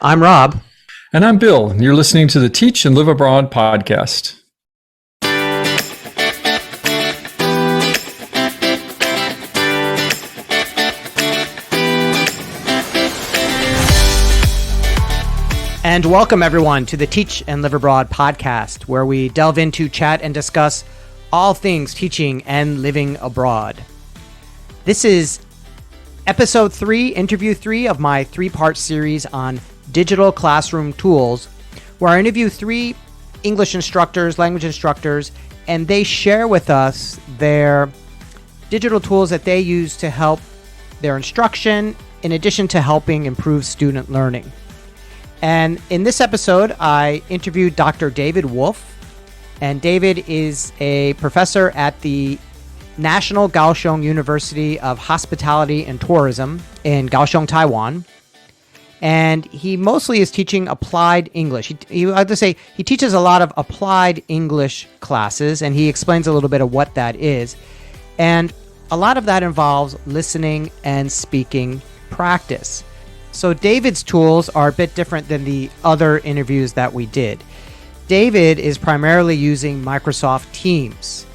I'm Rob. And I'm Bill, and you're listening to the Teach and Live Abroad podcast. And welcome everyone to the Teach and Live Abroad podcast, where we delve into, chat, and discuss all things teaching and living abroad. This is episode 3, interview 3 of my 3-part series on digital classroom tools, where I interview 3 English instructors, language instructors, and they share with us their digital tools that they use to help their instruction, in addition to helping improve student learning. And in this episode, I interviewed Dr. David Wolff, and David is a professor at the National Kaohsiung University of Hospitality and Tourism in Kaohsiung, Taiwan. And he mostly is teaching applied English. I have to say, he teaches a lot of applied English classes, and he explains a little bit of what that is. And a lot of that involves listening and speaking practice. So David's tools are a bit different than the other interviews that we did. David is primarily using Microsoft Teams,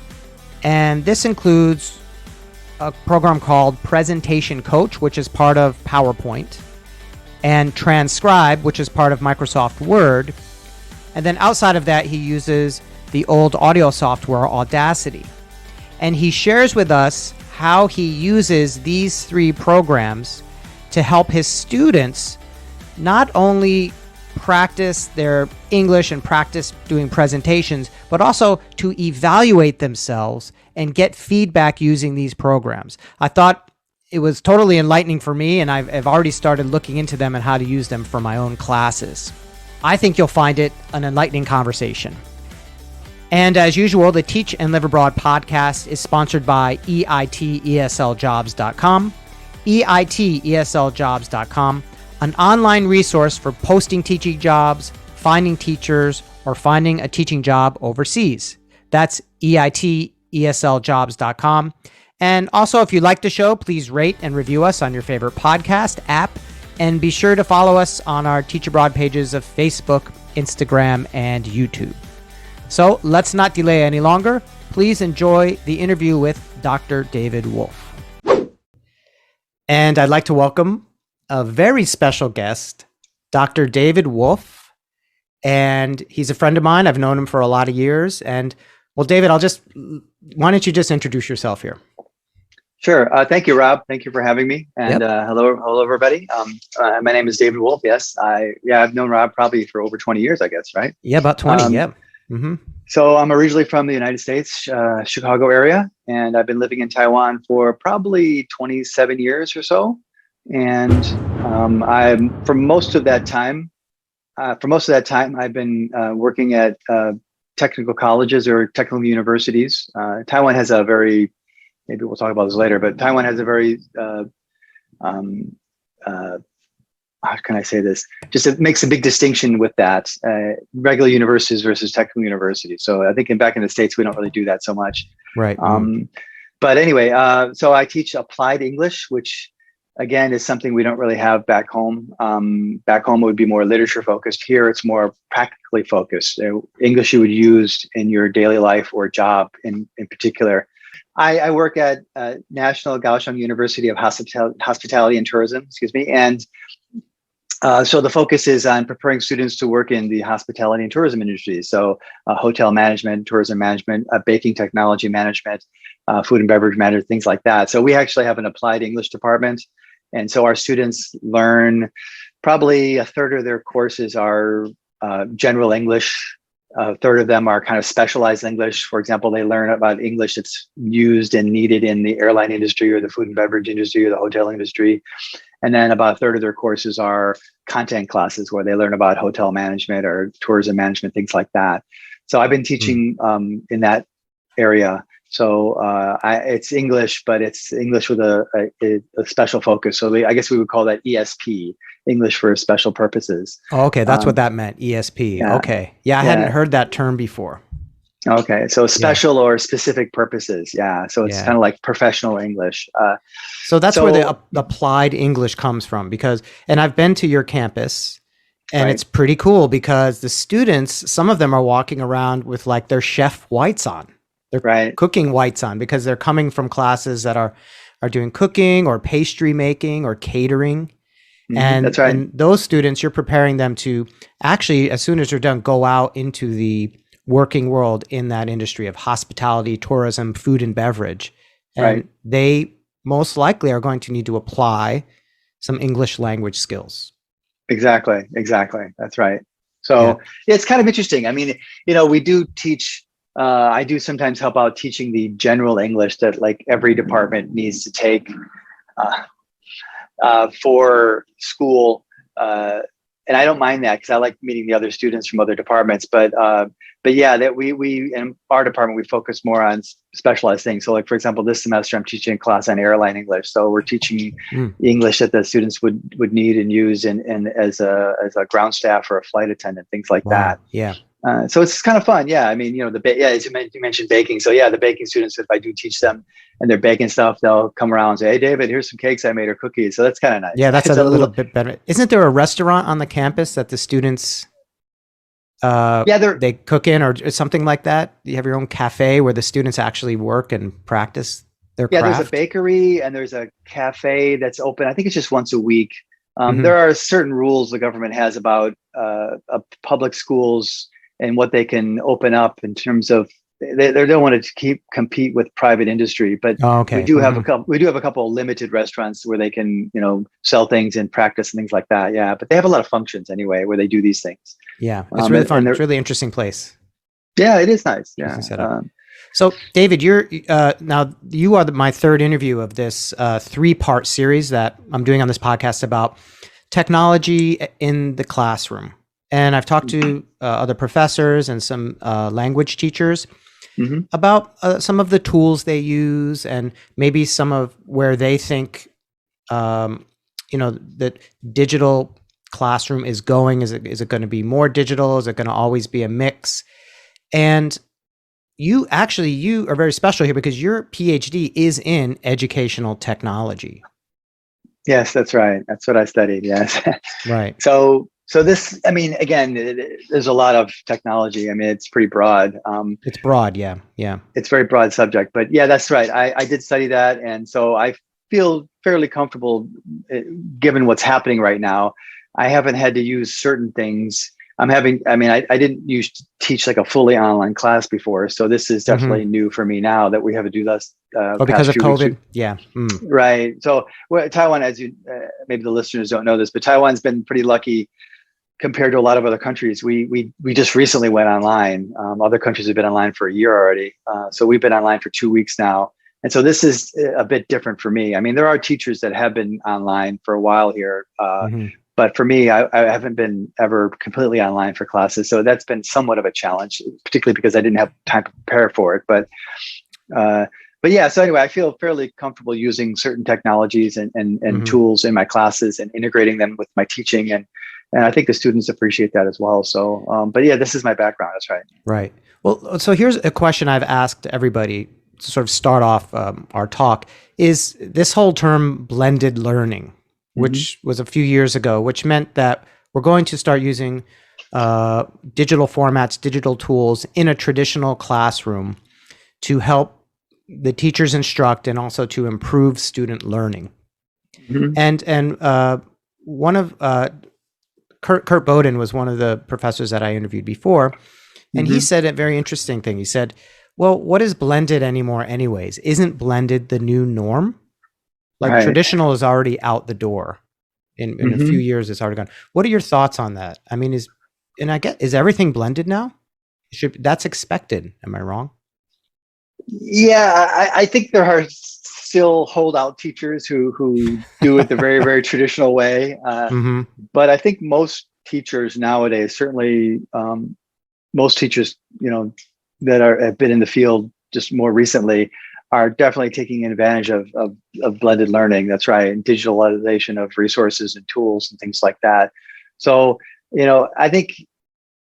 and this includes a program called Presentation Coach, which is part of PowerPoint, and Transcribe, which is part of Microsoft Word. And then outside of that, he uses the old audio software, Audacity. And he shares with us how he uses these 3 programs to help his students not only practice their English and practice doing presentations, but also to evaluate themselves and get feedback using these programs. I thought it was totally enlightening for me, and I've already started looking into them and how to use them for my own classes. I think you'll find it an enlightening conversation. And as usual, the Teach and Live Abroad podcast is sponsored by EITESLjobs.com. EITESLjobs.com, an online resource for posting teaching jobs, finding teachers, or finding a teaching job overseas. That's EITESLjobs.com. And also, if you like the show, please rate and review us on your favorite podcast app, and be sure to follow us on our Teach Abroad pages of Facebook, Instagram, and YouTube. So let's not delay any longer. Please enjoy the interview with Dr. David Wolff. And I'd like to welcome a very special guest, Dr. David Wolff. And he's a friend of mine. I've known him for a lot of years. And well, David, why don't you just introduce yourself here? Sure. Thank you, Rob. Thank you for having me. And hello, everybody. My name is David Wolff. Yes, I've known Rob probably for over 20 years, I guess, right? Yeah, about 20. Yeah. Mm-hmm. So I'm originally from the United States, Chicago area, and I've been living in Taiwan for probably 27 years or so. And for most of that time, I've been working at technical colleges or technical universities. Taiwan has a very, maybe we'll talk about this later, but Taiwan has a very, how can I say this? Just it makes a big distinction with that, regular universities versus technical universities. So I think back in the States, we don't really do that so much. Right. But anyway, so I teach applied English, which again is something we don't really have back home. Back home it would be more literature focused. Here it's more practically focused. English you would use in your daily life or job in particular. I work at National Kaohsiung University of Hospitality and Tourism, and so the focus is on preparing students to work in the hospitality and tourism industry. So hotel management, tourism management, baking technology management, food and beverage management, things like that. So we actually have an applied English department. And so our students learn, probably a third of their courses are general English. A third of them are kind of specialized English. For example, they learn about English that's used and needed in the airline industry or the food and beverage industry or the hotel industry. And then about a third of their courses are content classes where they learn about hotel management or tourism management, things like that. So I've been teaching in that area. So it's English, but it's English with a special focus. So I guess we would call that ESP, English for special purposes. Oh, okay, that's what that meant, ESP. Yeah. Okay. Yeah, I hadn't heard that term before. Okay, so special or specific purposes. Yeah, so it's kind of like professional English. So that's where the applied English comes from, and I've been to your campus, And right? it's pretty cool because the students, some of them are walking around with like their chef whites on. They're Right. cooking whites on because they're coming from classes that are doing cooking or pastry making or catering. That's And right. those students, you're preparing them to actually, as soon as they're done, go out into the working world in that industry of hospitality, tourism, food and beverage. Right. And they most likely are going to need to apply some English language skills. Exactly. That's right. Yeah. So it's kind of interesting. I mean, we do teach. I do sometimes help out teaching the general English that like every department needs to take for school. And I don't mind that because I like meeting the other students from other departments. But yeah, that we in our department we focus more on specialized things. So like for example, this semester I'm teaching a class on airline English. So we're teaching English that the students would need and use in as a ground staff or a flight attendant, things like that. Yeah. So it's kind of fun. Yeah. I mean, as you mentioned baking. So yeah, the baking students, if I do teach them and they're baking stuff, they'll come around and say, "Hey, David, here's some cakes I made or cookies." So that's kind of nice. Yeah, that's It's a little bit better. Isn't there a restaurant on the campus that the students they cook in or something like that? You have your own cafe where the students actually work and practice their craft? Yeah, there's a bakery and there's a cafe that's open. I think it's just once a week. There are certain rules the government has about public schools and what they can open up in terms of they don't want to compete with private industry, but we do have a couple of limited restaurants where they can sell things and practice and things like that. Yeah, but they have a lot of functions anyway where they do these things. Yeah, it's really fun. It's really interesting place. Yeah, it is nice. Yeah. So David, you're now you are my third interview of this 3-part series that I'm doing on this podcast about technology in the classroom. And I've talked to other professors and some language teachers about some of the tools they use and maybe some of where they think, that digital classroom is going. Is it going to be more digital? Is it going to always be a mix? And you are very special here because your PhD is in educational technology. Yes, that's right. That's what I studied. Yes. Right. So this, I mean, again, there's a lot of technology. I mean, it's pretty broad. It's broad. Yeah. It's a very broad subject, but yeah, that's right. I did study that. And so I feel fairly comfortable given what's happening right now. I haven't had to use certain things. I didn't used to teach like a fully online class before. So this is definitely new for me now that we have to do this. Because of COVID. Yeah. Right. So Taiwan, as you, maybe the listeners don't know this, but Taiwan's been pretty lucky compared to a lot of other countries. We just recently went online. Other countries have been online for a year already. So we've been online for 2 weeks now. And so this is a bit different for me. I mean, there are teachers that have been online for a while here. But for me, I haven't been ever completely online for classes. So that's been somewhat of a challenge, particularly because I didn't have time to prepare for it. But yeah, so anyway, I feel fairly comfortable using certain technologies and tools in my classes and integrating them with my teaching. And I think the students appreciate that as well. So, but yeah, this is my background. That's right. Right. Well, so here's a question I've asked everybody to sort of start off our talk is this whole term blended learning, which was a few years ago, which meant that we're going to start using digital formats, digital tools in a traditional classroom to help the teachers instruct and also to improve student learning. And one of Kurt Bowden was one of the professors that I interviewed before, and he said a very interesting thing. He said, well, what is blended anymore anyways? Isn't blended the new norm? Like traditional is already out the door. In a few years, it's already gone. What are your thoughts on that? I mean, is everything blended now? That's expected. Am I wrong? Yeah, I think there are still holdout teachers who do it the very, very traditional way. But I think most teachers nowadays, certainly most teachers, that have been in the field just more recently, are definitely taking advantage of blended learning. That's right, and digitalization of resources and tools and things like that. So, I think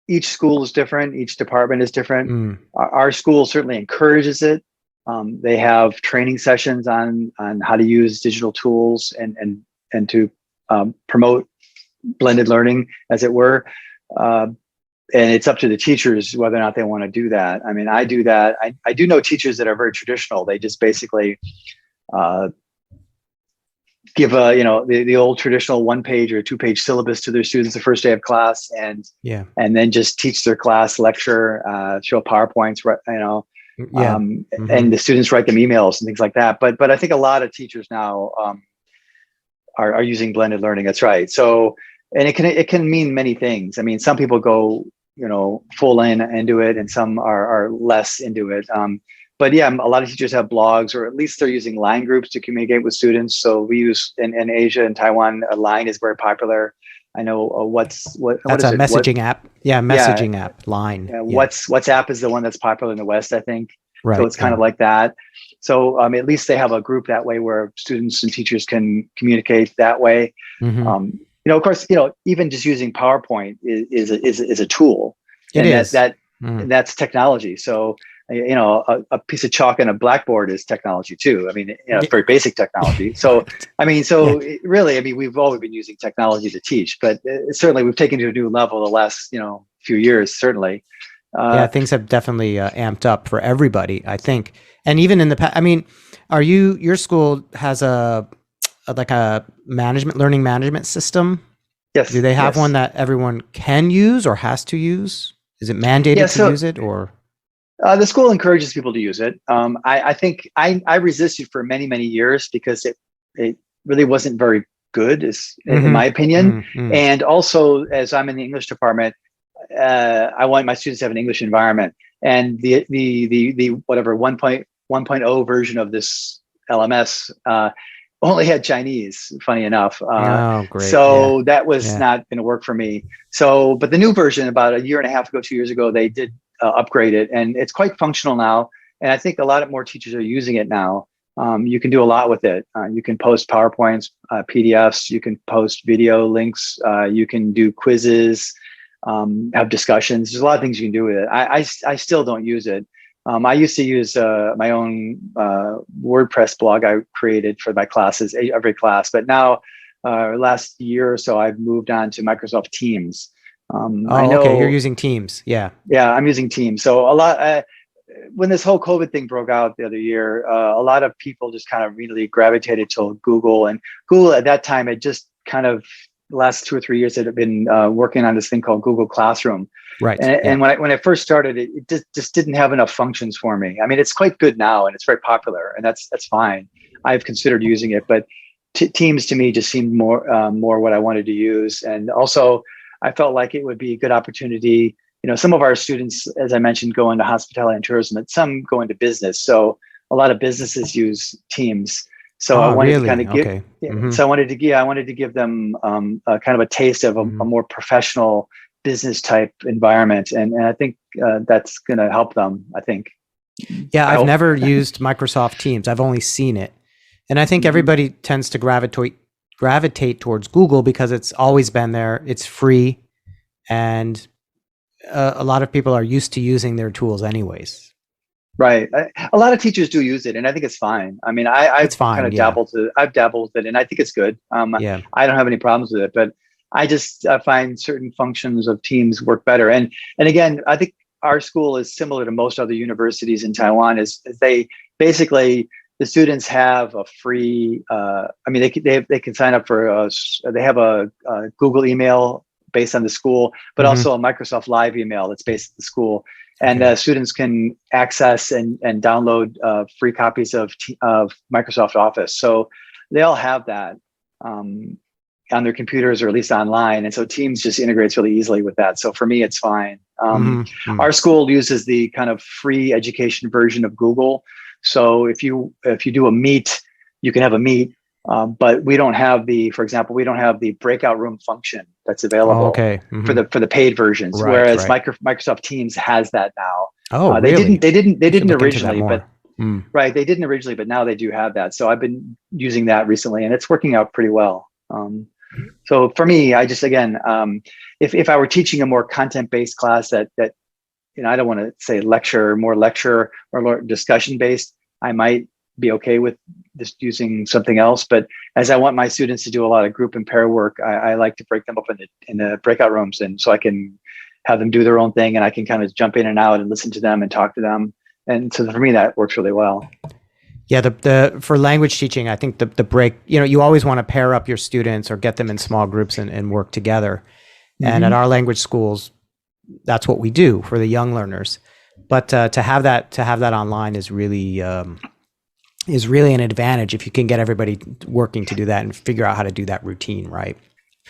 each school is different. Each department is different. Our school certainly encourages it. They have training sessions on how to use digital tools and to promote blended learning, as it were. And it's up to the teachers whether or not they want to do that. I mean, I do that. I do know teachers that are very traditional. They just basically give the old traditional 1-page or 2-page syllabus to their students the first day of class, and then just teach their class, lecture, show PowerPoints, and the students write them emails and things like that. But I think a lot of teachers now are using blended learning. That's right. So, and it can mean many things. I mean, some people go full into it, and some are less into it. But yeah, a lot of teachers have blogs, or at least they're using line groups to communicate with students. So we use in Asia and Taiwan, Line is very popular. I know that's a messaging app. Yeah, messaging app, Line. WhatsApp is the one that's popular in the West, I think. Right. So it's kind of like that. So at least they have a group that way where students and teachers can communicate that way. Mm-hmm. Of course, even just using PowerPoint is a tool. That's technology. So a piece of chalk and a blackboard is technology too. I mean, it's very basic technology. So really, we've always been using technology to teach, but certainly we've taken it to a new level the last few years. Certainly, things have definitely amped up for everybody, I think. And even in the past, I mean, your school has a learning management system? Yes. Do they have one that everyone can use or has to use? Is it mandated to use it, or? The school encourages people to use it. I think I resisted for many, many years because it really wasn't very good, in my opinion. Mm-hmm. And also, as I'm in the English department, I want my students to have an English environment. And the whatever 1.0 version of this LMS only had Chinese, funny enough. Great. So that was not going to work for me. So, but the new version, about a year and a half ago, 2 years ago, they did upgrade it, and it's quite functional now. And I think a lot more teachers are using it now. You can do a lot with it. You can post PowerPoints, PDFs. You can post video links. You can do quizzes, have discussions. There's a lot of things you can do with it. I still don't use it. I used to use my own WordPress blog I created for my classes, every class. But now, last year or so, I've moved on to Microsoft Teams. Okay. You're using Teams. Yeah. Yeah, I'm using Teams. So a lot. When this whole COVID thing broke out the other year, a lot of people just kind of really gravitated to Google. And Google at that time had just kind of the last 2 or 3 years had been working on this thing called Google Classroom. Right. And when I first started, it just didn't have enough functions for me. I mean, it's quite good now, and it's very popular, and that's fine. I've considered using it, but Teams to me just seemed more what I wanted to use. And also, I felt like it would be a good opportunity. Some of our students, as I mentioned, go into hospitality and tourism, and some go into business. So a lot of businesses use Teams. So I wanted to kind of give. So I wanted to give them kind of a taste of a more professional business type environment, and I think that's going to help them. I think. Yeah, I've never used Microsoft Teams. I've only seen it, and I think everybody tends to gravitate towards Google because it's always been there. It's free, and a lot of people are used to using their tools anyways. Right. A lot of teachers do use it, and I think it's fine. I mean, I've kind of dabbled with it, and I think it's good. I don't have any problems with it, but I just find certain functions of Teams work better. And again, I think our school is similar to most other universities in Taiwan. Is they basically, the students have a free. They can sign up for they have a Google email based on the school, but also a Microsoft Live email that's based on the school. And students can access and download free copies of Microsoft Office. So they all have that on their computers, or at least online. And so Teams just integrates really easily with that. So for me, it's fine. Our school uses the kind of free education version of Google. So if you do a Meet, you can have a Meet. But we don't have for example, we don't have the breakout room function that's available for the paid versions. Right, whereas Microsoft Teams has that now. Oh, really? They didn't originally, but right, they didn't originally, but now they do have that. So I've been using that recently, and it's working out pretty well. So for me, I just if I were teaching a more content-based class that I don't want to say more lecture or discussion-based, I might be okay with just using something else. But as I want my students to do a lot of group and pair work, I like to break them up in the breakout rooms, and so I can have them do their own thing, and I can kind of jump in and out and listen to them and talk to them. And so for me, that works really well. Yeah, the for language teaching, I think the break, you always want to pair up your students or get them in small groups and work together. And at our language schools, that's what we do for the young learners. But to have that online is really an advantage if you can get everybody working to do that and figure out how to do that routine, right?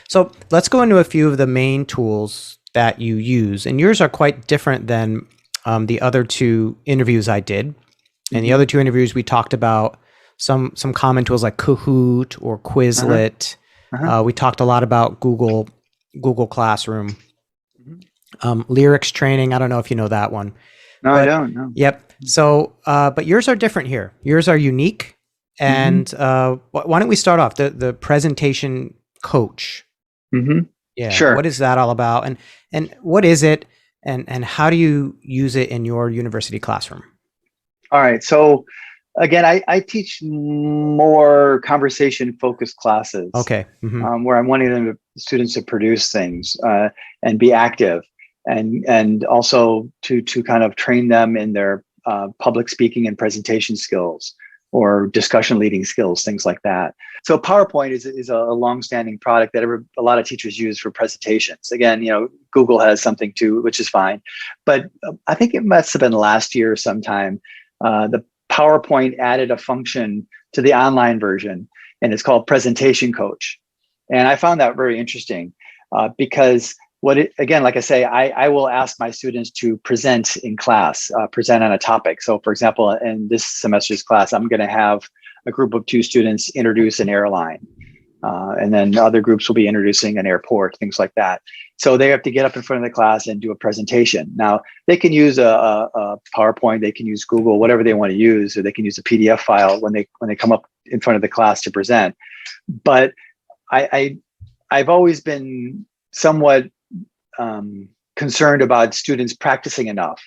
So let's go into a few of the main tools that you use, and yours are quite different than the other two interviews I did. And the other two interviews, we talked about some common tools like Kahoot or Quizlet. We talked a lot about Google Classroom. Lyrics training. I don't know if you know that one. No, I don't. No. Yep. So, but yours are different here. Yours are unique. And why don't we start off the presentation coach? Yeah. Sure. What is that all about? And what is it? And how do you use it in your university classroom? All right. So again, I teach more conversation-focused classes. Okay. Where I'm wanting the students to produce things and be active, and also to kind of train them in their public speaking and presentation skills or discussion leading skills, things like that. So PowerPoint is a long-standing product that a lot of teachers use for presentations. Again, Google has something too, which is fine. But I think it must have been last year sometime. The PowerPoint added a function to the online version, and it's called Presentation Coach. And I found that very interesting because again, like I say, I will ask my students to present in class, present on a topic. So for example, in this semester's class, I'm going to have a group of 2 students introduce an airline. And then other groups will be introducing an airport, things like that. So they have to get up in front of the class and do a presentation. Now, they can use a PowerPoint, they can use Google, whatever they want to use, or they can use a PDF file when they come up in front of the class to present. But I've always been somewhat concerned about students practicing enough.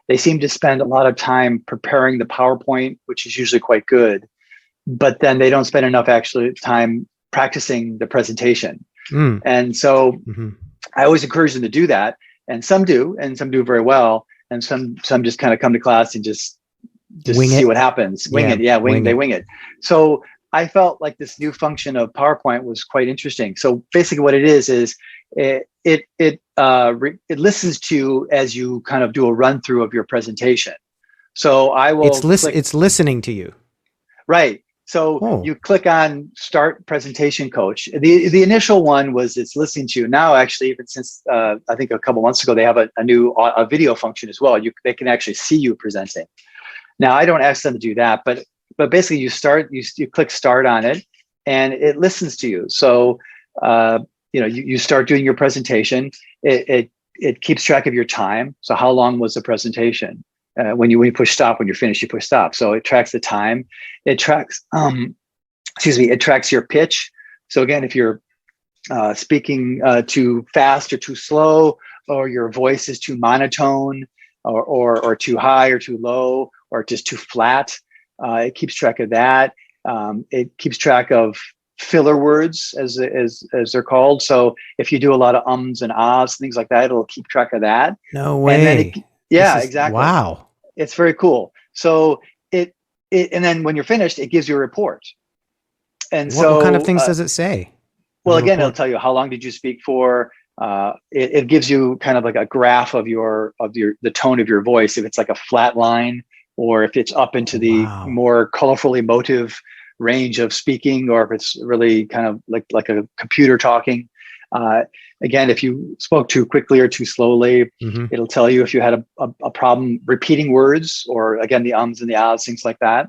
They seem to spend a lot of time preparing the PowerPoint, which is usually quite good, but then they don't spend enough actually time practicing the presentation. And so I always encourage them to do that. And some do very well. And some just kind of come to class and just see what happens. Wing it. Yeah, they wing it. So I felt like this new function of PowerPoint was quite interesting. So basically what it is it listens to you as you kind of do a run through of your presentation. So I will it's listening to you. Right. So you click on Start Presentation Coach. The initial one was it's listening to you. Now, actually, even since I think a couple months ago, they have a new video function as well. They can actually see you presenting. Now, I don't ask them to do that, but basically you click Start on it, and it listens to you. So you start doing your presentation. It keeps track of your time. So how long was the presentation? When you push stop, when you're finished, you push stop. So it tracks the time. It tracks, it tracks your pitch. So again, if you're speaking too fast or too slow, or your voice is too monotone, or too high or too low, or just too flat, it keeps track of that. It keeps track of filler words, as they're called. So if you do a lot of ums and ahs, things like that, it'll keep track of that. No way. Exactly. Wow. It's very cool. So and then when you're finished, it gives you a report. And what kind of things does it say? Well, again, it'll tell you how long did you speak for. It gives you kind of like a graph of the tone of your voice. If it's like a flat line, or if it's up into the more colorful, emotive range of speaking, or if it's really kind of like a computer talking. Again, if you spoke too quickly or too slowly, it'll tell you if you had a problem repeating words, or again, the ums and the ahs, things like that,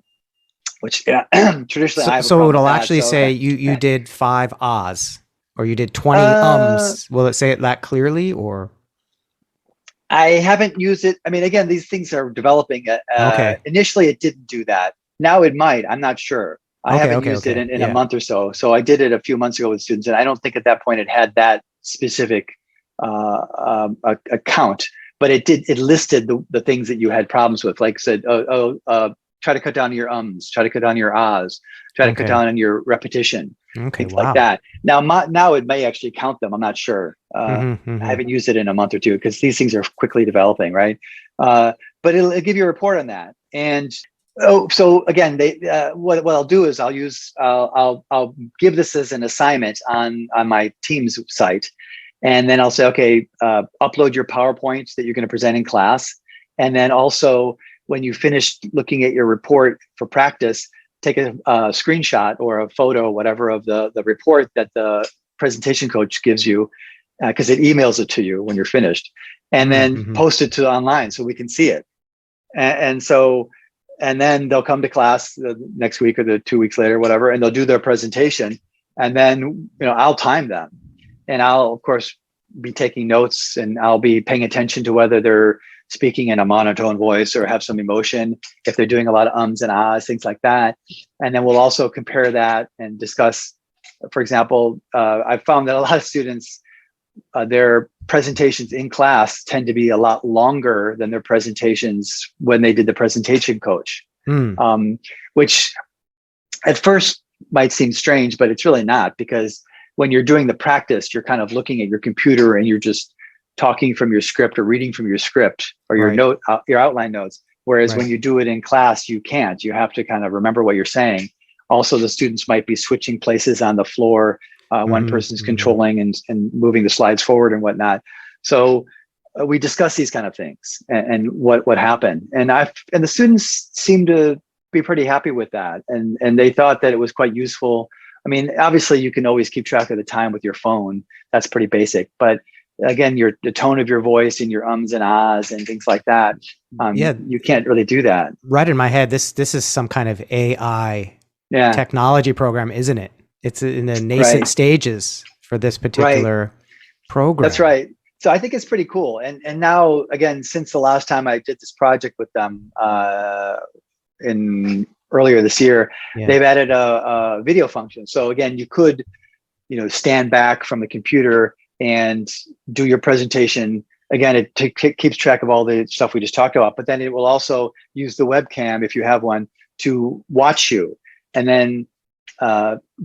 which traditionally I have a problem it'll with that, actually say you did 5 ahs, or you did 20 ums. Will it say it that clearly, or? I haven't used it. I mean, again, these things are developing. Initially, it didn't do that. Now it might. I'm not sure. I haven't used it in a month or so. So I did it a few months ago with students, and I don't think at that point it had that specific account, but it listed the things that you had problems with, like I said, try to cut down on your ums, try to cut down on your ahs, try to cut down on your repetition, things like that. Now it may actually count them. I'm not sure. I haven't used it in a month or two because these things are quickly developing, right? But it'll give you a report on that. And so again, what I'll do is I'll give this as an assignment on my team's site, and then I'll say, okay, upload your PowerPoints that you're going to present in class, and then also when you finish looking at your report for practice, take a screenshot or a photo or whatever of the report that the presentation coach gives you, because it emails it to you when you're finished, and then post it to online so we can see it. And then they'll come to class the next week or the 2 weeks later, whatever, and they'll do their presentation. And then, I'll time them, and I'll of course be taking notes, and I'll be paying attention to whether they're speaking in a monotone voice or have some emotion, if they're doing a lot of ums and ahs, things like that. And then we'll also compare that and discuss, for example, I've found that a lot of students, their presentations in class tend to be a lot longer than their presentations when they did the presentation coach, which at first might seem strange, but it's really not, because when you're doing the practice, you're kind of looking at your computer and you're just talking from your script or reading from your script or your your outline notes. Whereas when you do it in class, you can't. You have to kind of remember what you're saying. Also, the students might be switching places on the floor. One person's controlling and moving the slides forward and whatnot. So we discuss these kind of things and what happened. And the students seem to be pretty happy with that. And they thought that it was quite useful. I mean, obviously you can always keep track of the time with your phone. That's pretty basic. But again, the tone of your voice and your ums and ahs and things like that, you can't really do that. Right in my head, this is some kind of AI technology program, isn't it? It's in the nascent stages for this particular program. That's right. So I think it's pretty cool. And now, again, since the last time I did this project with them in earlier this year, they've added a video function. So again, you could, stand back from the computer and do your presentation. Again, it keeps track of all the stuff we just talked about, but then it will also use the webcam, if you have one, to watch you and then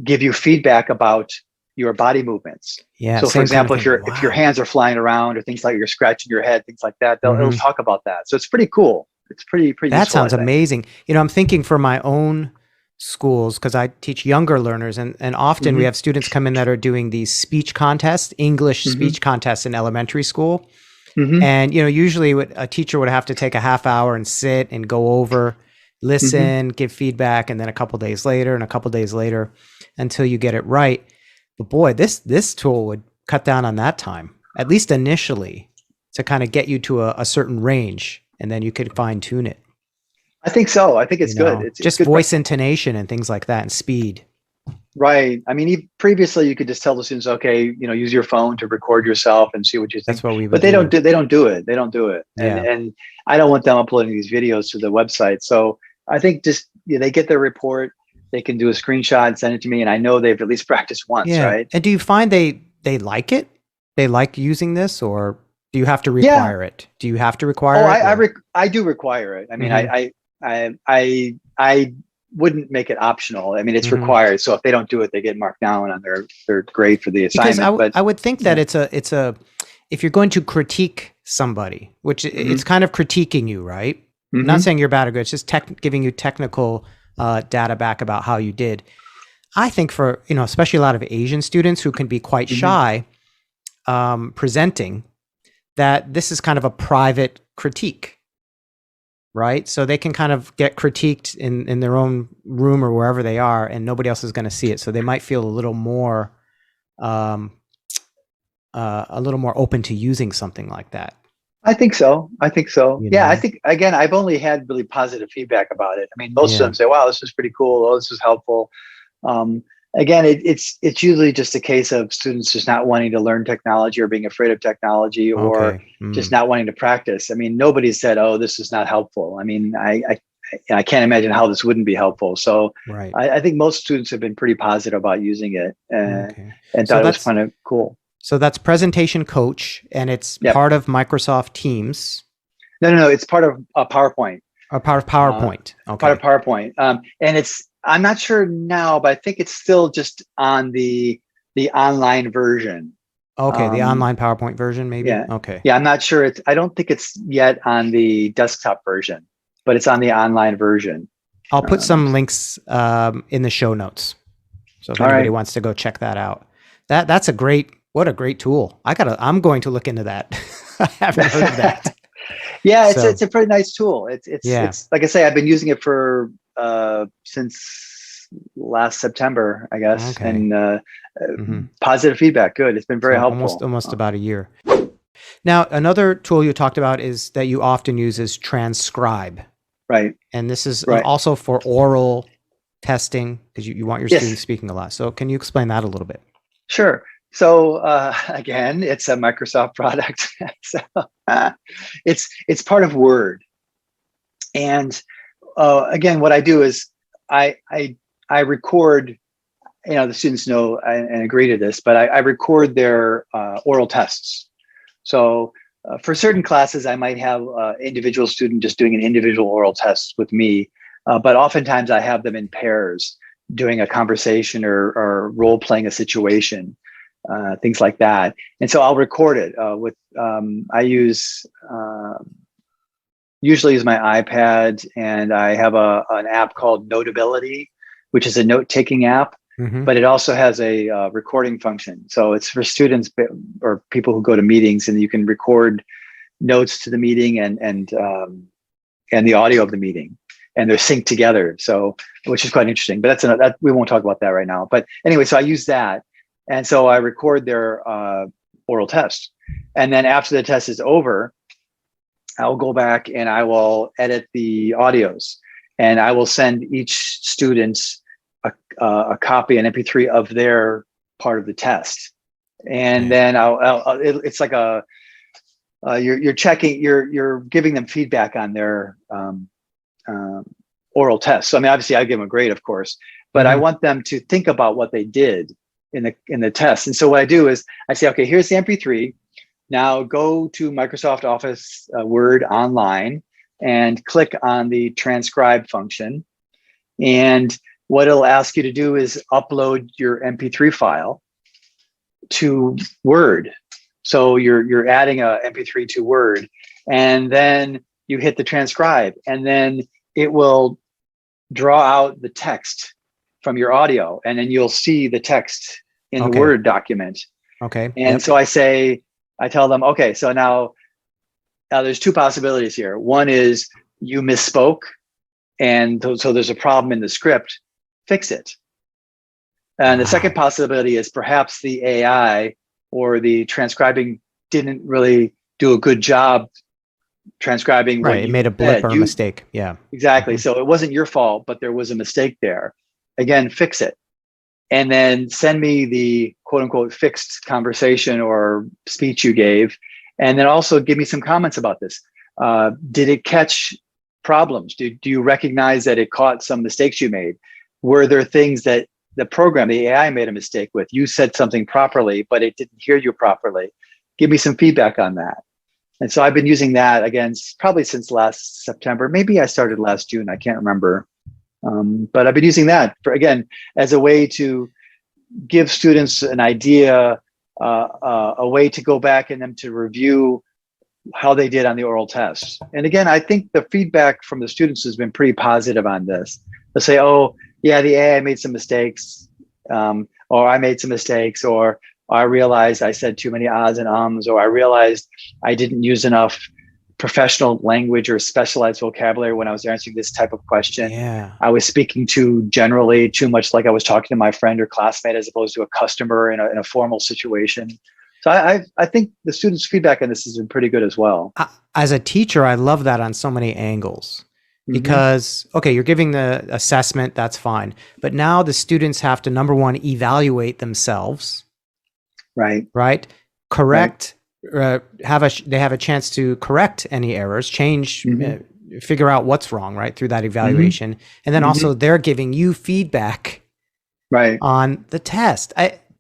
give you feedback about your body movements. Yeah. So for example, if your hands are flying around or things like you're scratching your head, things like that, it'll talk about that. So it's pretty cool. It's pretty That useful, sounds amazing. I'm thinking for my own schools, because I teach younger learners, and often we have students come in that are doing these speech contests, English speech contests in elementary school. And, usually a teacher would have to take a half hour and sit and go over, listen, give feedback, and then a couple days later and a couple days later until you get it right. But boy, this tool would cut down on that time, at least initially, to kind of get you to a certain range, and then you could fine tune it. I think so. I think it's good. It's just good voice intonation and things like that, and speed. Right. I mean, previously you could just tell the students, okay, use your phone to record yourself and see what you think. That's what we would But they don't do it. They don't do it. And I don't want them uploading these videos to the website. So I think just they get their report, they can do a screenshot and send it to me, and I know they've at least practiced once, right? And do you find they like it? They like using this, or do you have to require it? Do you have to require it? I do require it. I mean, I wouldn't make it optional. I mean, it's required. So if they don't do it, they get marked down on their grade for the assignment. Because I would think that it's a if you're going to critique somebody, which it's kind of critiquing you, right? Not saying you're bad or good. It's just giving you technical data back about how you did. I think for especially a lot of Asian students who can be quite shy presenting, that this is kind of a private critique. Right. So they can kind of get critiqued in their own room or wherever they are, and nobody else is going to see it. So they might feel a little more open to using something like that. I think so. I think, again, I've only had really positive feedback about it. I mean, most of them say, wow, this is pretty cool. Oh, this is helpful. Again, it's usually just a case of students just not wanting to learn technology or being afraid of technology or just not wanting to practice. I mean, nobody said, oh, this is not helpful. I mean, I can't imagine how this wouldn't be helpful. So I think most students have been pretty positive about using it and thought it was kind of cool. So that's Presentation Coach, and it's part of Microsoft Teams. No, it's part of PowerPoint. Or part of PowerPoint. Okay. Part of PowerPoint. And I'm not sure now, but I think it's still just on the online version. Okay, the online PowerPoint version, maybe? Yeah. Okay. Yeah, I'm not sure. I don't think it's yet on the desktop version, but it's on the online version. I'll put some links in the show notes. So if anybody wants to go check that out. That's what a great tool. I'm going to look into that. I haven't heard of that. Yeah, it's a pretty nice tool. It's like I say, I've been using it for since last September, I guess. Okay. And positive feedback. Good. It's been very helpful. Almost about a year. Now, another tool you talked about is that you often use is Transcribe. Right. And this is also for oral testing because you want your students speaking a lot. So can you explain that a little bit? Sure. So again, it's a Microsoft product. So it's part of Word. And again, what I do is I record. The students know and agree to this, but I record their oral tests. So for certain classes, I might have an individual student just doing an individual oral test with me, but oftentimes I have them in pairs doing a conversation or role playing a situation, things like that. And so I'll record it I usually use my iPad, and I have an app called Notability, which is a note-taking app. But it also has a recording function. So it's for students or people who go to meetings, and you can record notes to the meeting and the audio of the meeting, and they're synced together. So, which is quite interesting. But that we won't talk about that right now. But anyway, so I use that, and so I record their oral test, and then after the test is over, I'll go back and I will edit the audios, and I will send each student a copy, an MP3 of their part of the test, and then it's like you're checking, you're giving them feedback on their oral test. So I mean, obviously, I give them a grade, of course, but I want them to think about what they did in the test. And so what I do is I say, okay, here's the MP3. Now go to Microsoft Office Word online and click on the transcribe function, and what it'll ask you to do is upload your MP3 file to Word. So you're adding a MP3 to Word, and then you hit the transcribe, and then it will draw out the text from your audio, and then you'll see the text in the Word document. Okay. And so I tell them, okay, so now there's two possibilities here. One is you misspoke, and so there's a problem in the script. Fix it. And the second possibility is perhaps the AI or the transcribing didn't really do a good job transcribing. Right. It made a blip or a mistake. Yeah. Exactly. So it wasn't your fault, but there was a mistake there. Again, fix it. And then send me the quote unquote fixed conversation or speech you gave. And then also give me some comments about this. Did it catch problems? Do you recognize that it caught some mistakes you made? Were there things that the AI made a mistake with? You said something properly, but it didn't hear you properly. Give me some feedback on that. And so I've been using that again, probably since last September. Maybe I started last June. I can't remember. But I've been using that again, as a way to give students an idea, a way to go back and them to review how they did on the oral test. And again, I think the feedback from the students has been pretty positive on this. They'll say, oh, yeah, the AI made some mistakes, or I made some mistakes, or I realized I said too many ahs and ums, or I realized I didn't use enough professional language or specialized vocabulary when I was answering this type of question. Yeah. I was speaking too much like I was talking to my friend or classmate as opposed to a customer in a formal situation. So I think the students' feedback on this has been pretty good as well. As a teacher, I love that on so many angles. Because, okay, you're giving the assessment, that's fine. But now the students have to, number one, evaluate themselves. Right. Correct. Right. They have a chance to correct any errors, change, figure out what's wrong, right, through that evaluation. And then also they're giving you feedback on the test.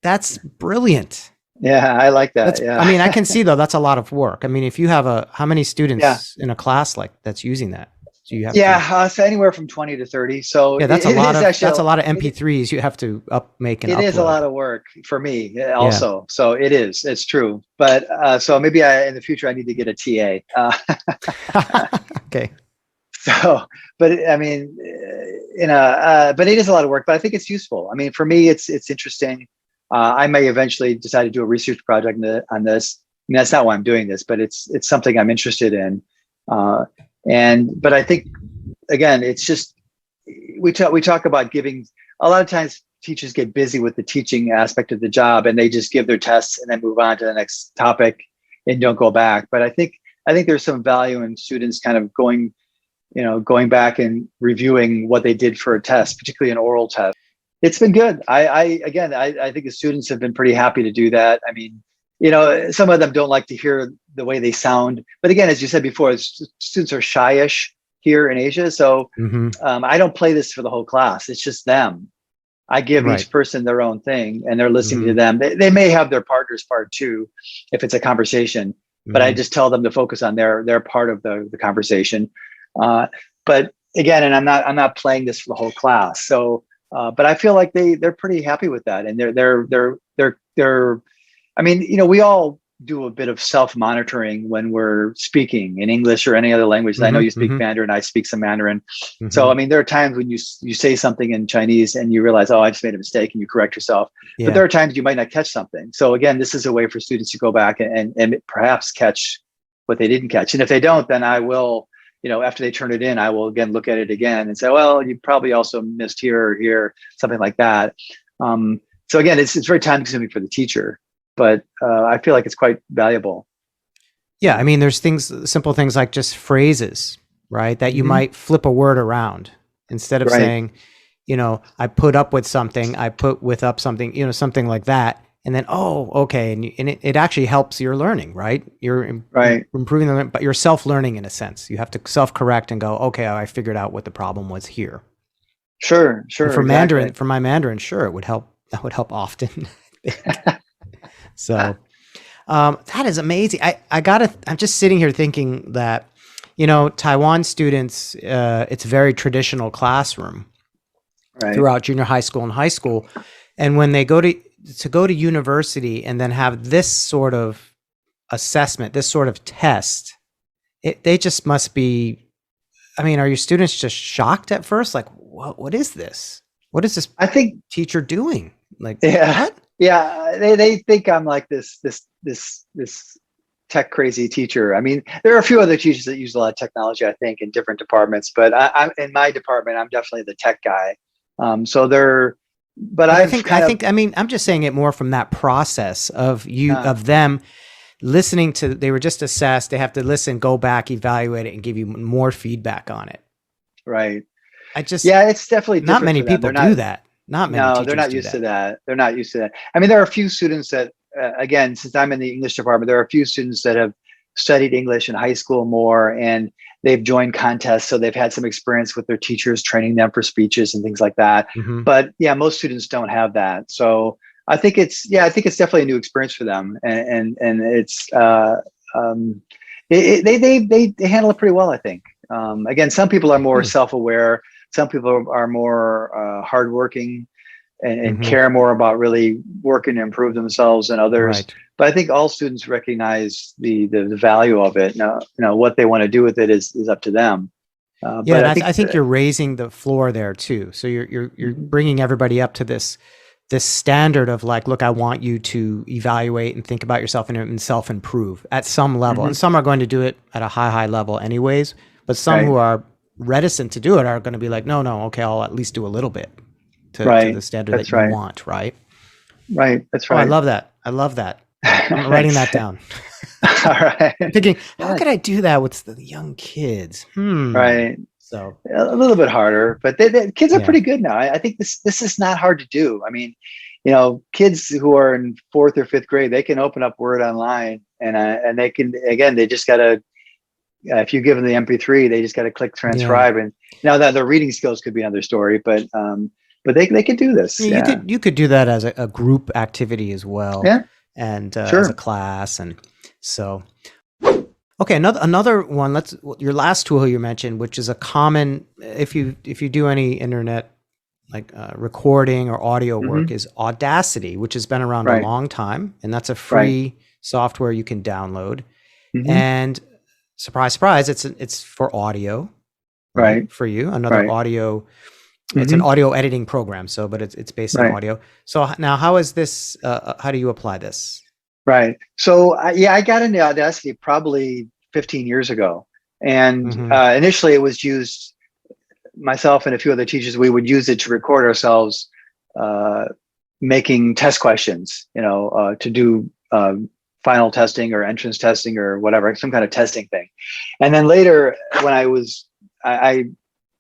That's brilliant. Yeah, I like that. I mean, I can see, though, that's a lot of work. I mean, if you have how many students in a class like that's using that? Do you have Yeah, to? so anywhere from 20 to 30. So Yeah, it is actually that's a lot of MP3s you have to make and it is a upload. lot of work for me Yeah. also. So it's true. But so maybe in the future I need to get a TA. Okay. So, but I mean, but it is a lot of work. But I think it's useful. I mean, for me, it's interesting. I may eventually decide to do a research project on this. I mean, that's not why I'm doing this, but it's something I'm interested in. But I think again, it's just we talk about giving. A lot of times, teachers get busy with the teaching aspect of the job, and they just give their tests and then move on to the next topic and don't go back. But I think there's some value in students kind of going back and reviewing what they did for a test, particularly an oral test. It's been good. I think the students have been pretty happy to do that. I mean, some of them don't like to hear the way they sound, but again, as you said before, students are shyish here in Asia. So Hmm. I don't play this for the whole class. It's just them. I give Right. each person their own thing and they're listening to Hmm. them. They may have their partner's part too, if it's a conversation, but I Hmm. just tell them to focus on their part of the conversation. But again, and I'm not playing this for the whole class. So, but I feel like they're pretty happy with that, and they're. I mean, we all do a bit of self-monitoring when we're speaking in English or any other language. I know Hmm. you speak Hmm. Mandarin, I speak some Mandarin. So, Hmm. I mean, there are times when you say something in Chinese and you realize, oh, I just made a mistake, and you correct yourself. But Yeah. there are times you might not catch something. So again, this is a way for students to go back and perhaps catch what they didn't catch. And if they don't, then I will, after they turn it in, I will again look at it again and say, well, you probably also missed here or here, something like that. So again, it's very time consuming for the teacher, but I feel like it's quite valuable. Yeah. I mean, there's simple things like just phrases, right? That you Mm-hmm. might flip a word around instead of Right. saying, I put up with something, I put with up something, something like that. And then, oh, okay. And it actually helps your learning, right? You're Right. improving the learning, but you're self-learning in a sense. You have to self-correct and go, okay, I figured out what the problem was here. Sure. And Sure. Exactly. for my Mandarin, sure, it would help. That would help often. I think. So that is amazing. I'm just sitting here thinking that, Taiwan students, it's a very traditional classroom Right. throughout junior high school and high school. And when they go to university and then have this sort of assessment, this sort of test, they just must be, I mean, are your students just shocked at first? Like, what is this? What is this I think. teacher doing? Like, Yeah. what? Yeah. They think I'm like this tech crazy teacher. I mean, there are a few other teachers that use a lot of technology, I think, in different departments, but I'm in my department, I'm definitely the tech guy. So but But I've kind of, I mean, I'm just saying it more from that process uh, of them listening to, they were just assessed. They have to listen, go back, evaluate it, and give you more feedback on it. right. I just, Yeah, it's definitely not different many for them. people They're do not, that. Not many no, they're teachers not do used to that. that. They're not used to that. I mean, there are a few students that, again, since I'm in the English department, there are a few students that have studied English in high school more, and they've joined contests. So they've had some experience with their teachers training them for speeches and things like that. Hmm. But yeah, most students don't have that. So I think it's definitely a new experience for them. And it's, they handle it pretty well, I think. Again, some people are more self-aware. Some people are more hardworking and Hmm. care more about really working to improve themselves than others. Right. But I think all students recognize the value of it. Now, what they want to do with it is up to them. Yeah, But and I think I think you're raising the floor there too. So you're bringing everybody up to this standard of like, look, I want you to evaluate and think about yourself and self improve at some level. And Mhm. some are going to do it at a high level, anyways. But some Right, who are reticent to do it are going to be like, no, okay, I'll at least do a little bit to the right. standard that That's you right. want, right? Right. That's Oh, I right. love that. I love that. I'm writing Thanks. that down. All right. I'm thinking, how Yeah. could I do that with the young kids? Right. So A little bit harder, but the kids are yeah. pretty good now. I think this is not hard to do. I mean, kids who are in fourth or fifth grade, they can open up Word online, and they can, again, they just gotta, if you give them the MP3, they just gotta click Yeah. transcribe, and now that the reading skills could be another story, but they could do this. Yeah, Yeah. you could do that as a group activity as well, Yeah. and as a Sure. class, and so. Okay, another one. Your last tool you mentioned, which is a common if you do any internet like recording or audio work, is Audacity, which has been around a Right. long time, and that's a Right. free software you can download. Hmm. And surprise, surprise, it's for audio, right? Right. For you, another Right. audio. It's an Hmm. audio editing program, but it's based on Right. audio. So now, how is this? How do you apply this? Right. So I got into Audacity probably 15 years ago, and Mm-hmm. initially it was used. Myself and a few other teachers, we would use it to record ourselves uh, making test questions, to do final testing or entrance testing or whatever, some kind of testing thing. And then later, when I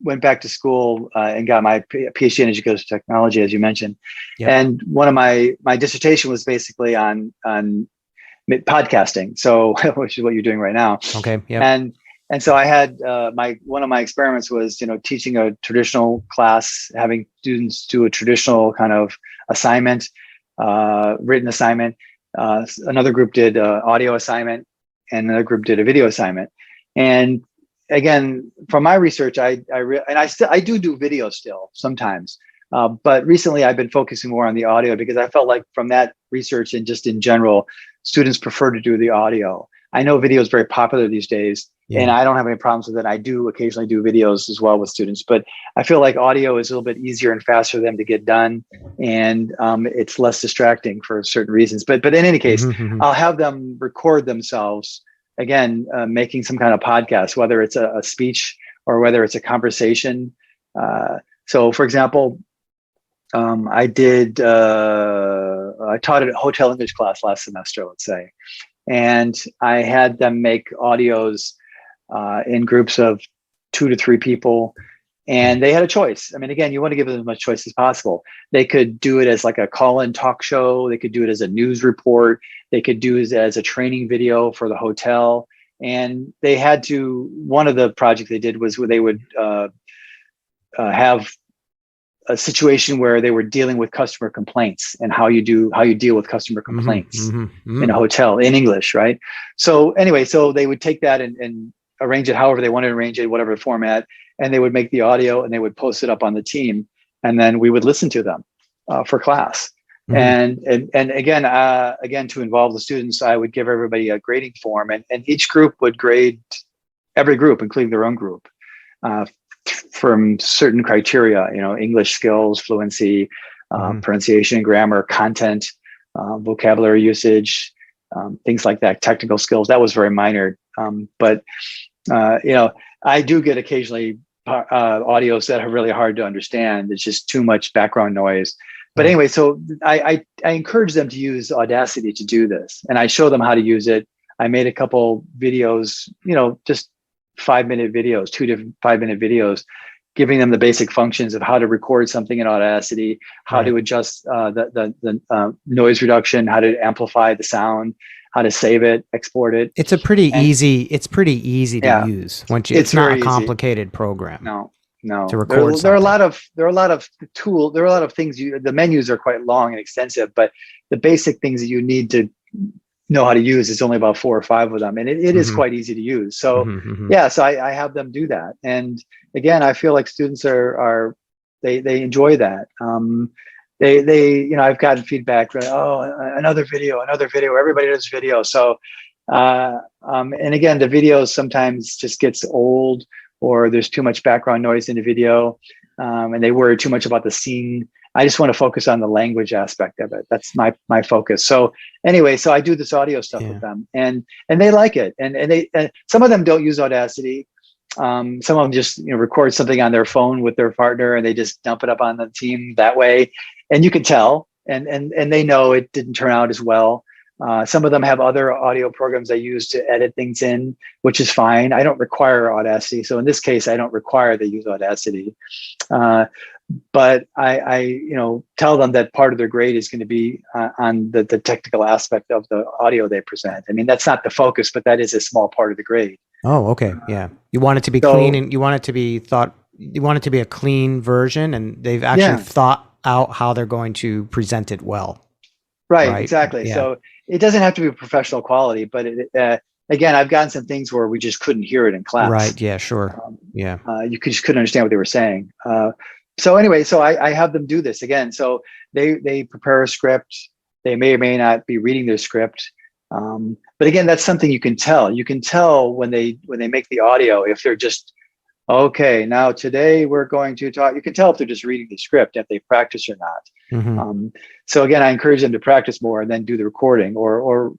went back to school and got my PhD in educational technology, as you mentioned. Yep. And one of my dissertation was basically on podcasting, so which is what you're doing right now. Okay. Yep. And so I had one of my experiments was teaching a traditional class, having students do a traditional kind of assignment, written assignment. Another group did audio assignment, and another group did a video assignment. And again, from my research, I do video still sometimes, but recently I've been focusing more on the audio because I felt like from that research and just in general, students prefer to do the audio. I know video is very popular these days, and I don't have any problems with it. I do occasionally do videos as well with students, but I feel like audio is a little bit easier and faster for them to get done, and it's less distracting for certain reasons. But in any case, I'll have them record themselves, again, making some kind of podcast, whether it's a speech or whether it's a conversation. So, for example, I taught a hotel English class last semester, let's say, and I had them make audios in groups of 2 to 3 people, and they had a choice. I mean, again, you want to give them as much choice as possible. They could do it as like a call-in talk show. They could do it as a news report. They could do it as a training video for the hotel. And they had to, one of the projects they did was where they would have a situation where they were dealing with customer complaints and how you deal with customer complaints in a hotel in English, right? So anyway, so they would take that and arrange it however they wanted to arrange it, whatever format, and they would make the audio and they would post it up on the team, and then we would listen to them for class. And again, to involve the students, I would give everybody a grading form, and each group would grade every group, including their own group, from certain criteria, English skills, fluency, pronunciation, grammar, content, vocabulary usage, things like that, technical skills. That was very minor. But I do get occasionally audios that are really hard to understand. It's just too much background noise. But anyway, so I encourage them to use Audacity to do this, and I show them how to use it. I made a couple videos, just 5-minute videos, 2 to 5-minute videos, giving them the basic functions of how to record something in Audacity, how to adjust the noise reduction, how to amplify the sound, how to save it, export it. It's pretty easy to use. It's not a complicated program. No. To record there are a lot of tools. There are a lot of things. The menus are quite long and extensive, but the basic things that you need to know how to use is only about 4 or 5 of them, and it is quite easy to use. So so I have them do that, and again, I feel like students they enjoy that. They I've gotten feedback, right? Oh, another video, everybody does video. So and again, the video sometimes just gets old, or there's too much background noise in the video, and they worry too much about the scene. I just want to focus on the language aspect of it. That's my focus. So anyway, so I do this audio stuff with them, and they like it. And some of them don't use Audacity. Some of them just record something on their phone with their partner, and they just dump it up on the team that way. And you can tell, and they know it didn't turn out as well. Some of them have other audio programs they use to edit things in, which is fine. I don't require Audacity. So in this case, I don't require they use Audacity. But I tell them that part of their grade is going to be on the technical aspect of the audio they present. I mean, that's not the focus, but that is a small part of the grade. Oh, okay. Yeah. You want it to be clean, and you want it to be a clean version, and they've actually thought out how they're going to present it well. Right. Exactly. Yeah. So it doesn't have to be professional quality, but again, I've gotten some things where we just couldn't hear it in class. Right. Yeah, sure. Yeah. Just couldn't understand what they were saying. So anyway, so I have them do this again. So they prepare a script. They may or may not be reading their script. But again, that's something you can tell. You can tell when they make the audio, if they're just, okay, now today we're going to talk. You can tell if they're just reading the script, if they practice or not. So again, I encourage them to practice more and then do the recording, or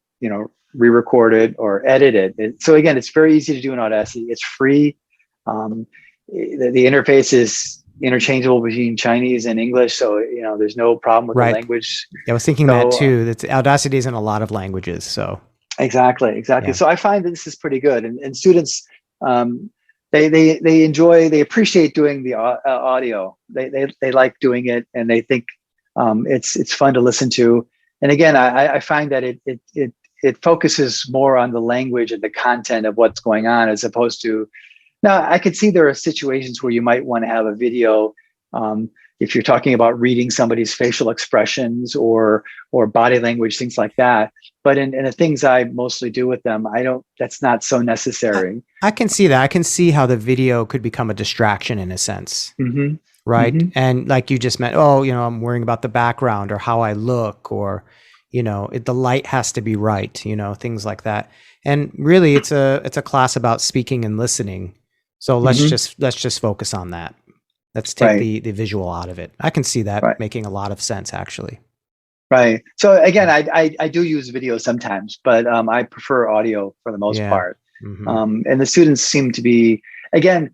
re-record it or edit it. So again, it's very easy to do in Audacity. It's free. The interface is interchangeable between Chinese and English, so there's no problem with the language. I was thinking that too. That Audacity is in a lot of languages, so exactly. Yeah. So I find that this is pretty good, and students they appreciate doing the audio. They like doing it, and they think it's fun to listen to. And again, I find that it focuses more on the language and the content of what's going on, as opposed to. Now, I could see there are situations where you might want to have a video if you're talking about reading somebody's facial expressions or body language, things like that. But in the things I mostly do with them, that's not so necessary. I can see that. I can see how the video could become a distraction in a sense, right? And like you just meant, I'm worrying about the background or how I look, or, the light has to be right, things like that. And really, it's a class about speaking and listening. So let's just focus on that. Let's take the visual out of it. I can see that making a lot of sense, actually. Right. So again, I do use video sometimes, but I prefer audio for the most part. And the students seem to be, again,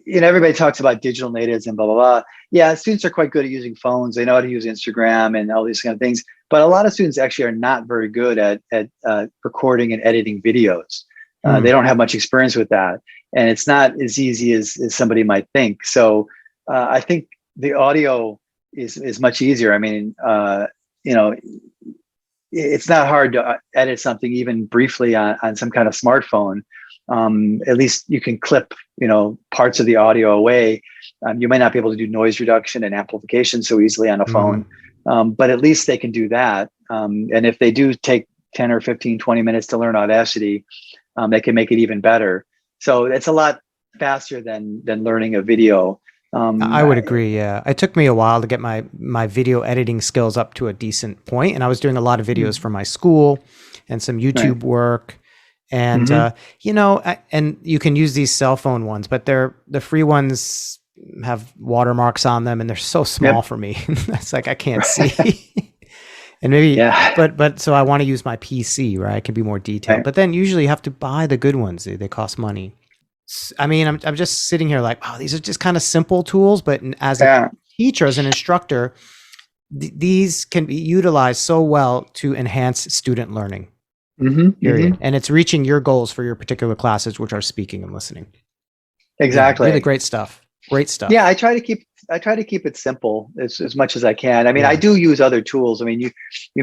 everybody talks about digital natives and blah, blah, blah. Yeah, students are quite good at using phones. They know how to use Instagram and all these kind of things. But a lot of students actually are not very good at recording and editing videos. They don't have much experience with that. And it's not as easy as somebody might think. So I think the audio is much easier. I mean, it's not hard to edit something even briefly on some kind of smartphone. At least you can clip, parts of the audio away. You might not be able to do noise reduction and amplification so easily on a phone, but at least they can do that. And if they do take 10 or 15, 20 minutes to learn Audacity, they can make it even better. So it's a lot faster than learning a video. I would agree. Yeah. It took me a while to get my video editing skills up to a decent point. And I was doing a lot of videos for my school and some YouTube work. And, and you can use these cell phone ones, but the free ones have watermarks on them and they're so small for me. It's like, I can't see. And maybe, but so I want to use my PC, right? I can be more detailed, but then usually you have to buy the good ones. They cost money. I mean, I'm just sitting here like, wow, these are just kind of simple tools, but as a teacher, as an instructor, these can be utilized so well to enhance student learning. Period. And it's reaching your goals for your particular classes, which are speaking and listening. Exactly. Really great stuff. Great stuff. Yeah, I try to keep it simple as much as I can. I mean, I do use other tools. I mean, you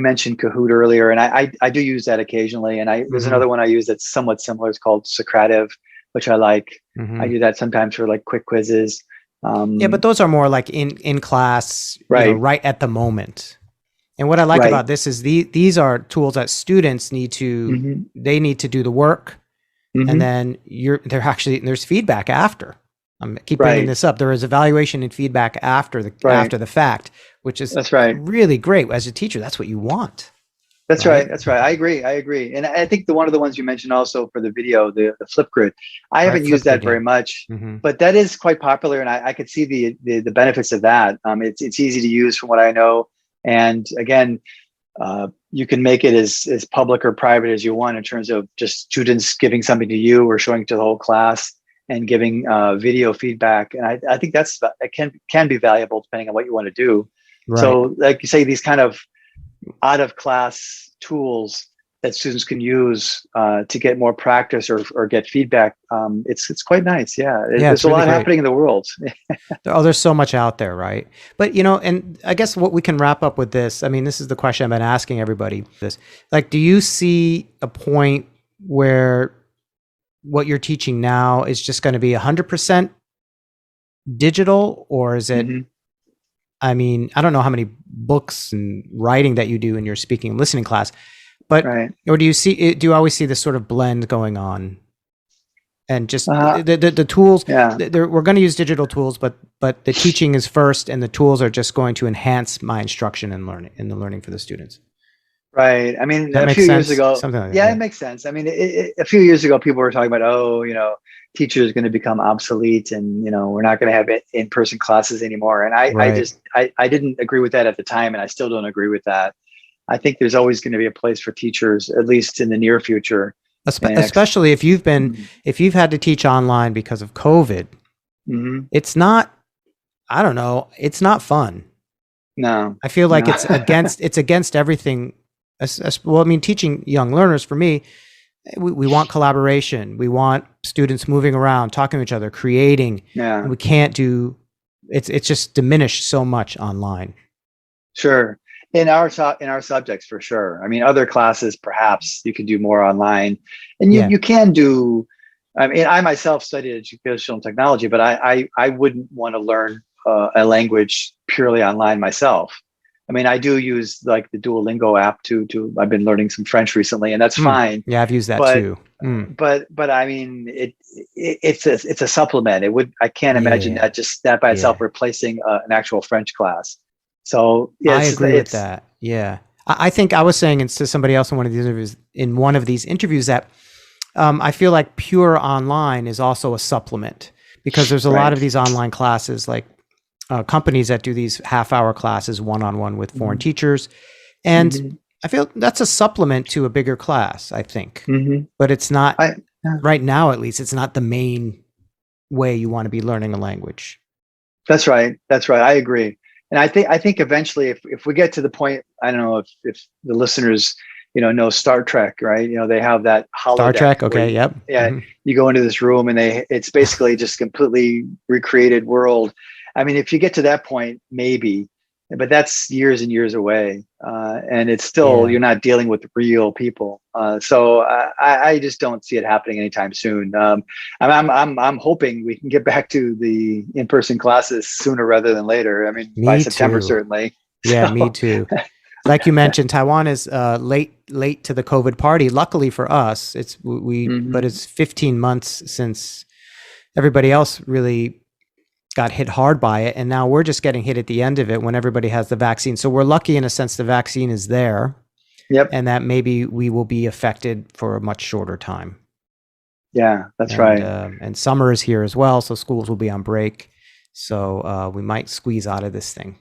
mentioned Kahoot earlier, and I do use that occasionally. And there's another one I use that's somewhat similar. It's called Socrative, which I like. I do that sometimes for like quick quizzes. But those are more like in class, right at the moment. And what I like about this is these are tools that students need to they need to do the work, and then there's feedback after. I keep bringing this up. There is evaluation and feedback after the fact, which is really great. As a teacher, that's what you want. That's right. I agree. And I think one of the ones you mentioned also for the video, the Flipgrid, I haven't used that very much, but that is quite popular, and I could see the benefits of that. It's easy to use from what I know, and again, you can make it as public or private as you want in terms of just students giving something to you or showing it to the whole class and giving video feedback. And I think it can be valuable depending on what you want to do. So like you say, these kind of out of class tools that students can use to get more practice or get feedback. It's quite nice. There's a lot happening in the world. There's so much out there, right? But and I guess what we can wrap up with this, I mean, this is the question I've been asking everybody. Do you see a point where what you're teaching now is just going to be 100% digital, or is it, I mean, I don't know how many books and writing that you do in your speaking and listening class, But Right. or do you always see this sort of blend going on? And just the tools, Yeah. we're going to use digital tools, but the teaching is first, and the tools are just going to enhance my instruction and learning for the students. Right. I mean, That a makes few years sense. ago, Something like that. yeah, Yeah. it makes sense. I mean, a few years ago, people were talking about, oh, teachers going to become obsolete, and we're not going to have in-person classes anymore. And Right. I didn't agree with that at the time, and I still don't agree with that. I think there's always going to be a place for teachers, at least in the near future. Especially if Mhm. if you've had to teach online because of COVID, Mhm. it's not, I don't know, it's not fun. No, I feel like no. it's against everything. Well, I mean, teaching young learners, for me, we want collaboration. We want students moving around, talking to each other, creating, Yeah, and we can't do, it's just diminished so much online. sure. In our subjects, for sure. I mean, other classes, perhaps you could do more online, and Yeah. you can do. I mean, I myself studied educational technology, but I wouldn't want to learn a language purely online myself. I mean, I do use like the Duolingo app to. I've been learning some French recently, and that's fine. Yeah, I've used that But too. but I mean, it's a supplement. I can't imagine Yeah. that by itself Yeah. replacing an actual French class. So yeah, I agree with that. Yeah. I think I was saying to somebody else in one of these interviews that I feel like pure online is also a supplement, because there's a lot right. of these online classes, like companies that do these half-hour classes one-on-one with foreign Mm-hmm. teachers. And Mm-hmm. I feel that's a supplement to a bigger class, I think. Mm-hmm. But it's not, Yeah. right now at least, it's not the main way you want to be learning a language. That's right. That's right. I agree. And I think eventually, if we get to the point, I don't know if the listeners, know Star Trek, right? They have that Star holodeck Trek, where okay, yep. yeah, you go into this room and it's basically just completely recreated world. I mean, if you get to that point, maybe, but that's years and years away, and it's still, Yeah. you're not dealing with real people. So I just don't see it happening anytime soon. I'm hoping we can get back to the in-person classes sooner rather than later. I mean, by Me September, too. certainly. Yeah, me So, too. Like you mentioned, Taiwan is late to the COVID party. Luckily for us, but mhm. it's 15 months since everybody else really got hit hard by it, and now we're just getting hit at the end of it when everybody has the vaccine. So we're lucky in a sense the vaccine is there, Yep. and that maybe we will be affected for a much shorter time. Yeah, that's right. And summer is here as well, so schools will be on break. So we might squeeze out of this thing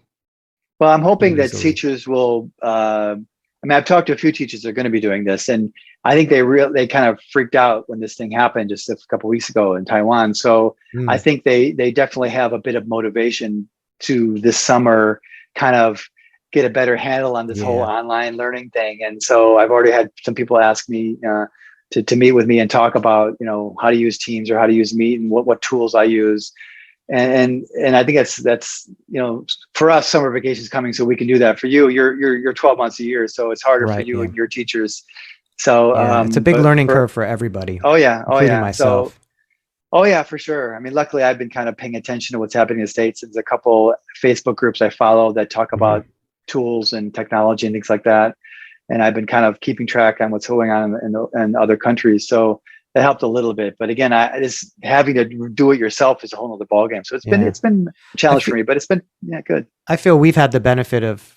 Well, I'm pretty hoping that easily. teachers will. I mean, I've talked to a few teachers that are going to be doing this, and I think they kind of freaked out when this thing happened just a couple of weeks ago in Taiwan. So I Mm, think they definitely have a bit of motivation to this summer kind of get a better handle on this whole yeah. online learning thing. And so I've already had some people ask me to meet with me and talk about how to use Teams or how to use Meet and what tools I use. And I think that's for us, summer vacation is coming, so we can do that. For you, you're 12 months a year, so it's harder for Right. you Yeah. and your teachers. So Yeah. It's a big but learning for curve for everybody, oh including yeah, so myself. oh yeah, for sure. I mean, luckily I've been kind of paying attention to what's happening in the States. There's a couple Facebook groups I follow that talk Hmm. about tools and technology and things like that, and I've been kind of keeping track on what's going on in other countries. So that helped a little bit. But again, I just having to do it yourself is a whole other ballgame. So Yeah. it's been a I challenge feel, for me, but it's been good. I feel we've had the benefit of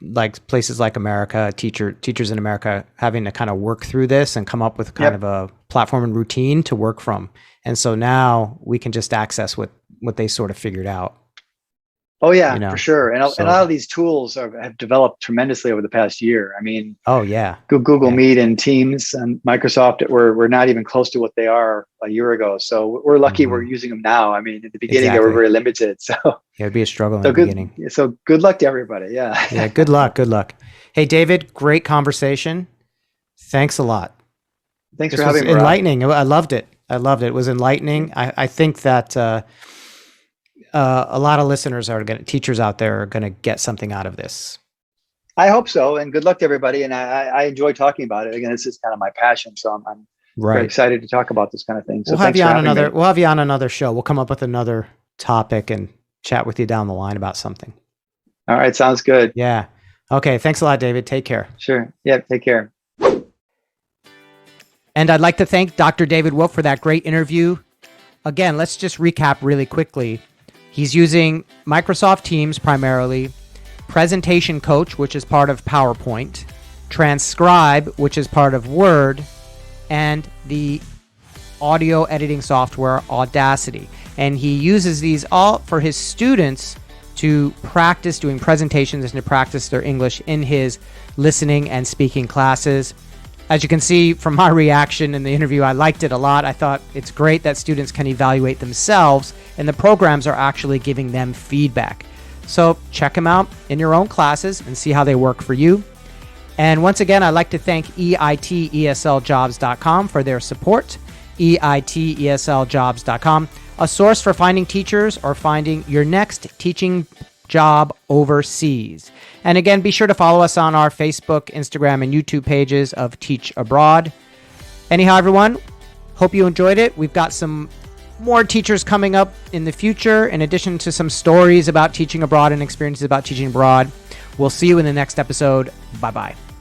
like places like America, teachers in America having to kind of work through this and come up with kind of Yep. a platform and routine to work from. And so now we can just access what they sort of figured out, Oh you yeah, for know. sure. And a So, lot of these tools have developed tremendously over the past year. I mean, oh yeah. Google Yeah. Meet and Teams and Microsoft were not even close to what they are a year ago. So we're lucky we're Hmm. using them now. I mean, at the beginning they were Exactly. very limited. So Yeah, it'd be a struggle in so the good. beginning. So good luck to everybody. Yeah. Yeah. Good luck. Good luck. Hey, David, great conversation. Thanks a lot. Thanks for This was having me, Rob. enlightening. I loved it. I loved it. It was enlightening. I think that a lot of teachers out there are going to get something out of this. I hope so. And good luck to everybody. And I enjoy talking about it. Again, this is kind of my passion. So I'm very Right. excited to talk about this kind of thing. So We'll have thanks you for on having another. me. We'll have you on another show. We'll come up with another topic and chat with you down the line about something. All right. Sounds good. Yeah. Okay. Thanks a lot, David. Take care. Sure. Yeah. Take care. And I'd like to thank Dr. David Wolff for that great interview. Again, let's just recap really quickly. He's using Microsoft Teams primarily, Presentation Coach, which is part of PowerPoint, Transcribe, which is part of Word, and the audio editing software Audacity. And he uses these all for his students to practice doing presentations and to practice their English in his listening and speaking classes. As you can see from my reaction in the interview, I liked it a lot. I thought it's great that students can evaluate themselves and the programs are actually giving them feedback. So check them out in your own classes and see how they work for you. And once again, I'd like to thank EITESLjobs.com for their support. EITESLjobs.com, a source for finding teachers or finding your next teaching job overseas. And again, be sure to follow us on our Facebook, Instagram, and YouTube pages of Teach Abroad. Anyhow, everyone, hope you enjoyed it. We've got some more teachers coming up in the future, in addition to some stories about teaching abroad and experiences about teaching abroad. We'll see you in the next episode. Bye-bye.